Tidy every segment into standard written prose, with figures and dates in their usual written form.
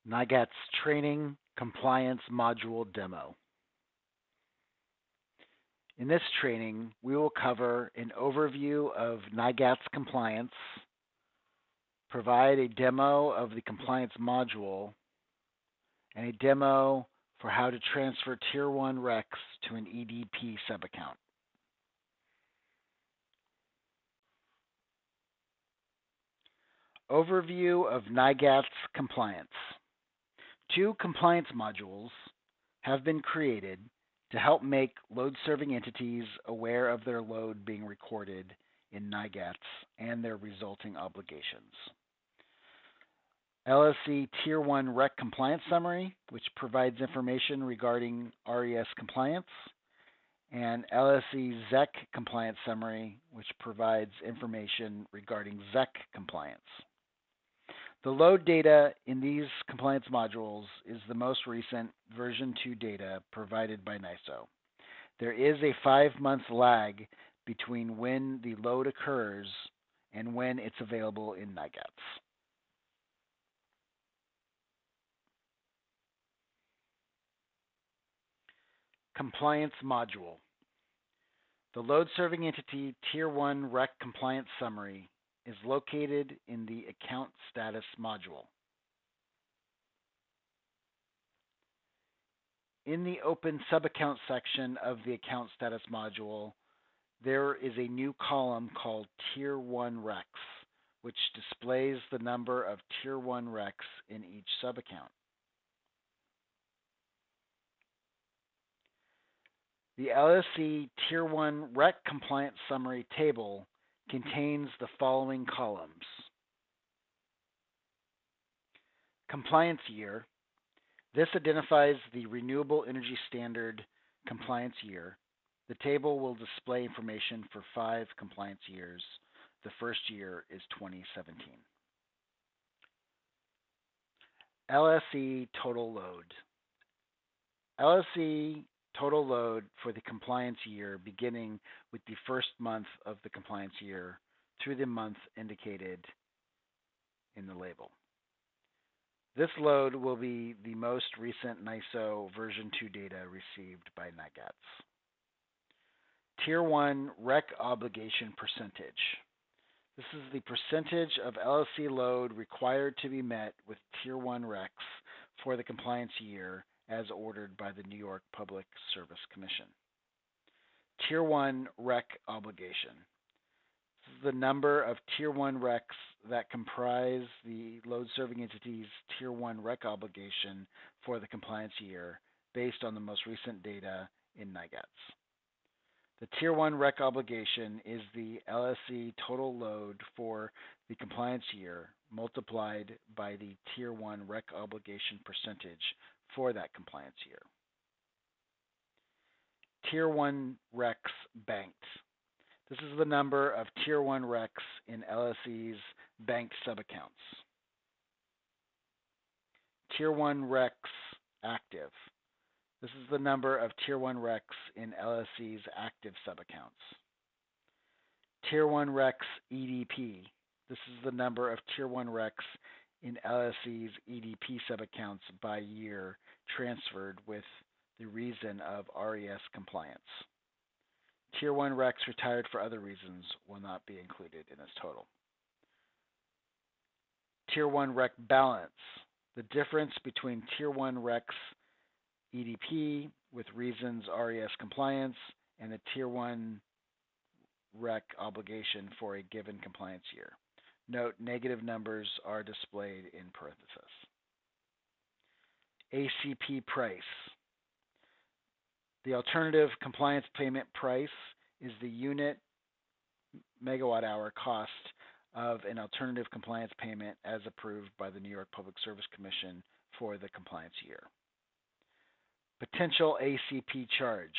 NYGATS Training Compliance Module Demo. In this training, we will cover an overview of NYGATS compliance, provide a demo of the compliance module, and a demo for how to transfer Tier 1 recs to an EDP subaccount. Overview of NYGATS compliance. Two compliance modules have been created to help make load-serving entities aware of their load being recorded in NYGATS and their resulting obligations. LSC Tier 1 Rec Compliance Summary, which provides information regarding RES compliance, and LSC ZEC Compliance Summary, which provides information regarding ZEC compliance. The load data in these compliance modules is the most recent version 2 data provided by NYSO. There is a 5-month lag between when the load occurs and when it's available in NYGATS. Compliance module. The load serving entity Tier 1 Rec Compliance Summary is located in the Account Status module. In the Open Subaccount section of the Account Status module, there is a new column called Tier 1 Recs, which displays the number of Tier 1 recs in each subaccount. The LSC Tier 1 Rec Compliance Summary table contains the following columns. Compliance year. This identifies the Renewable Energy Standard compliance year. The table will display information for 5 compliance years. The first year is 2017. LSE total load. LSE total load for the compliance year beginning with the first month of the compliance year through the month indicated in the label. This load will be the most recent NYSO version 2 data received by NYGATS. Tier 1 rec obligation percentage. This is the percentage of LSC load required to be met with Tier 1 recs for the compliance year as ordered by the New York Public Service Commission. Tier 1 rec obligation. This is the number of Tier 1 recs that comprise the load-serving entity's Tier 1 rec obligation for the compliance year based on the most recent data in NYGATS. The Tier 1 rec obligation is the LSC total load for the compliance year multiplied by the Tier 1 rec obligation percentage for that compliance year. Tier 1 recs banked. This is the number of Tier 1 recs in LSE's banked subaccounts. Tier 1 recs active. This is the number of Tier 1 recs in LSE's active subaccounts. Tier 1 recs EDP. This is the number of Tier 1 recs in LSE's EDP subaccounts by year transferred with the reason of RES compliance. Tier 1 recs retired for other reasons will not be included in this total. Tier 1 rec balance. The difference between Tier 1 recs EDP with reasons RES compliance and the Tier 1 rec obligation for a given compliance year. Note, negative numbers are displayed in parentheses. ACP price. The alternative compliance payment price is the unit megawatt hour cost of an alternative compliance payment as approved by the New York Public Service Commission for the compliance year. Potential ACP charge.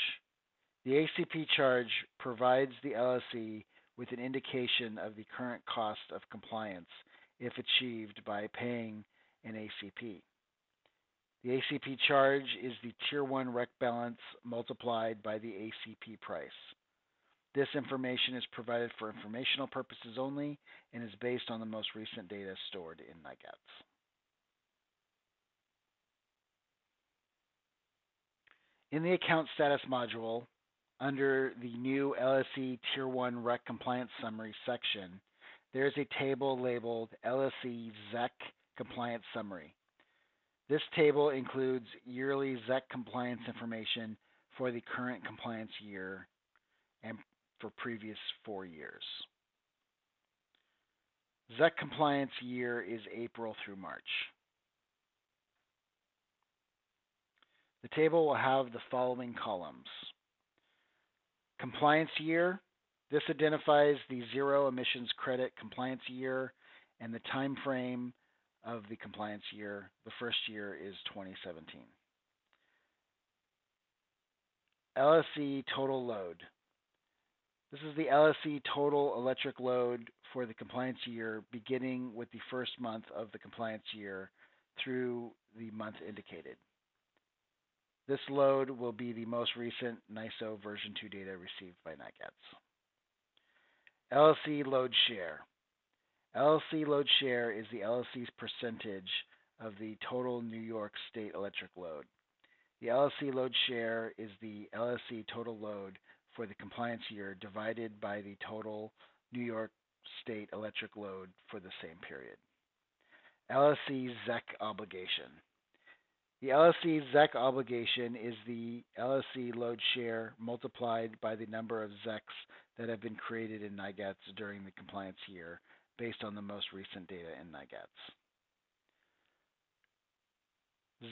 The ACP charge provides the LSE with an indication of the current cost of compliance if achieved by paying an ACP. The ACP charge is the Tier 1 rec balance multiplied by the ACP price. This information is provided for informational purposes only and is based on the most recent data stored in NYGATS. In the Account Status module, under the new LSE Tier 1 REC Compliance Summary section, there is a table labeled LSE ZEC Compliance Summary. This table includes yearly ZEC compliance information for the current compliance year and for previous 4 years. ZEC compliance year is April through March. The table will have the following columns. Compliance year. This identifies the zero emissions credit compliance year and the time frame of the compliance year. The first year is 2017. LSE total load. This is the LSE total electric load for the compliance year beginning with the first month of the compliance year through the month indicated. This load will be the most recent NYSO version 2 data received by NYGATS. LSE load share. LSE load share is the LSE's percentage of the total New York State electric load. The LSE load share is the LSE total load for the compliance year divided by the total New York State electric load for the same period. LSE ZEC obligation. The LSE ZEC obligation is the LSE load share multiplied by the number of ZECs that have been created in NYGATS during the compliance year based on the most recent data in NYGATS.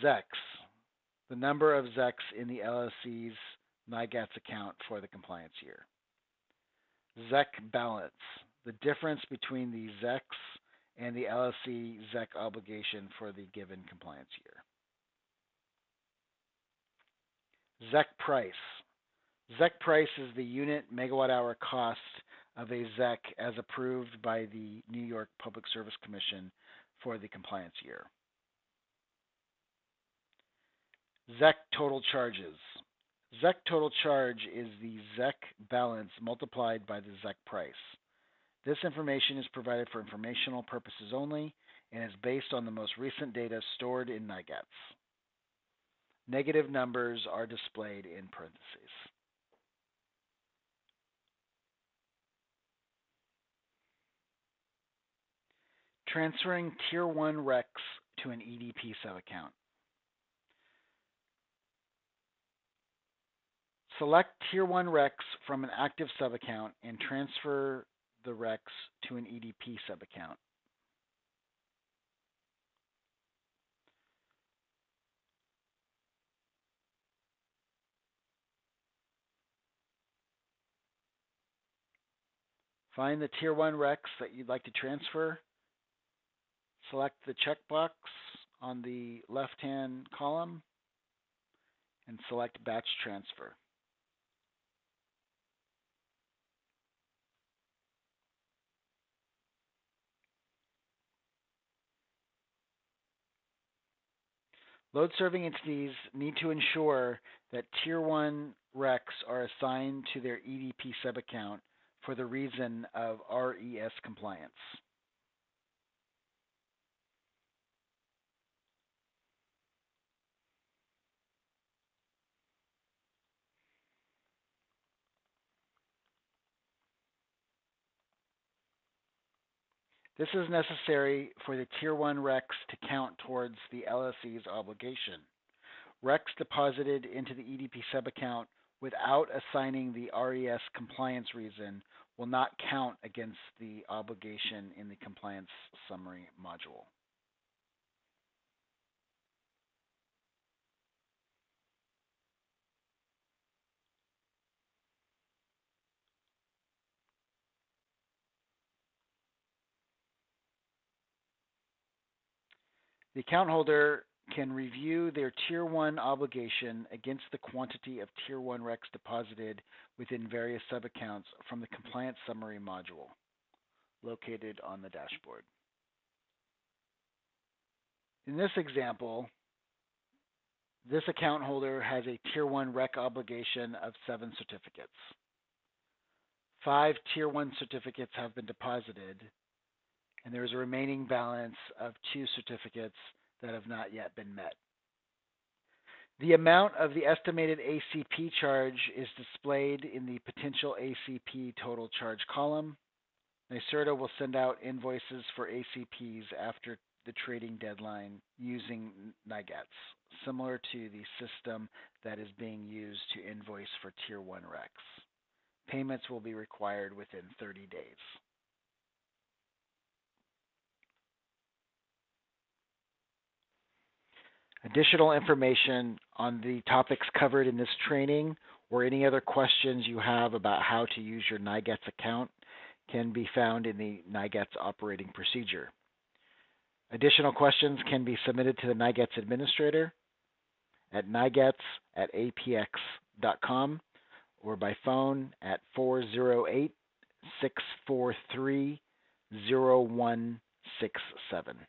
ZECs. The number of ZECs in the LSE's NYGATS account for the compliance year. ZEC balance. The difference between the ZECs and the LSE ZEC obligation for the given compliance year. ZEC price. ZEC price is the unit megawatt hour cost of a ZEC as approved by the New York Public Service Commission for the compliance year. ZEC total charges. ZEC total charge is the ZEC balance multiplied by the ZEC price. This information is provided for informational purposes only and is based on the most recent data stored in NYGATS. Negative numbers are displayed in parentheses. Transferring Tier 1 RECs to an EDP subaccount. Select Tier 1 RECs from an active subaccount and transfer the RECs to an EDP subaccount. Find the Tier 1 RECs that you'd like to transfer. Select the checkbox on the left-hand column and select Batch Transfer. Load-serving entities need to ensure that Tier 1 RECs are assigned to their EDP subaccount for the reason of RES compliance. This is necessary for the Tier 1 RECs to count towards the LSE's obligation. RECs deposited into the EDP subaccount without assigning the RES compliance reason will not count against the obligation in the compliance summary module. The account holder can review their Tier 1 obligation against the quantity of Tier 1 RECs deposited within various subaccounts from the Compliance Summary module located on the dashboard. In this example, this account holder has a Tier 1 REC obligation of 7 certificates. 5 Tier 1 certificates have been deposited, and there is a remaining balance of 2 certificates that have not yet been met. The amount of the estimated ACP charge is displayed in the potential ACP total charge column. NYSERDA will send out invoices for ACPs after the trading deadline using NYGATS, similar to the system that is being used to invoice for Tier 1 RECs. Payments will be required within 30 days. Additional information on the topics covered in this training or any other questions you have about how to use your NYGATS account can be found in the NYGATS operating procedure. Additional questions can be submitted to the NYGATS administrator at nygats@apx.com or by phone at 408-643-0167.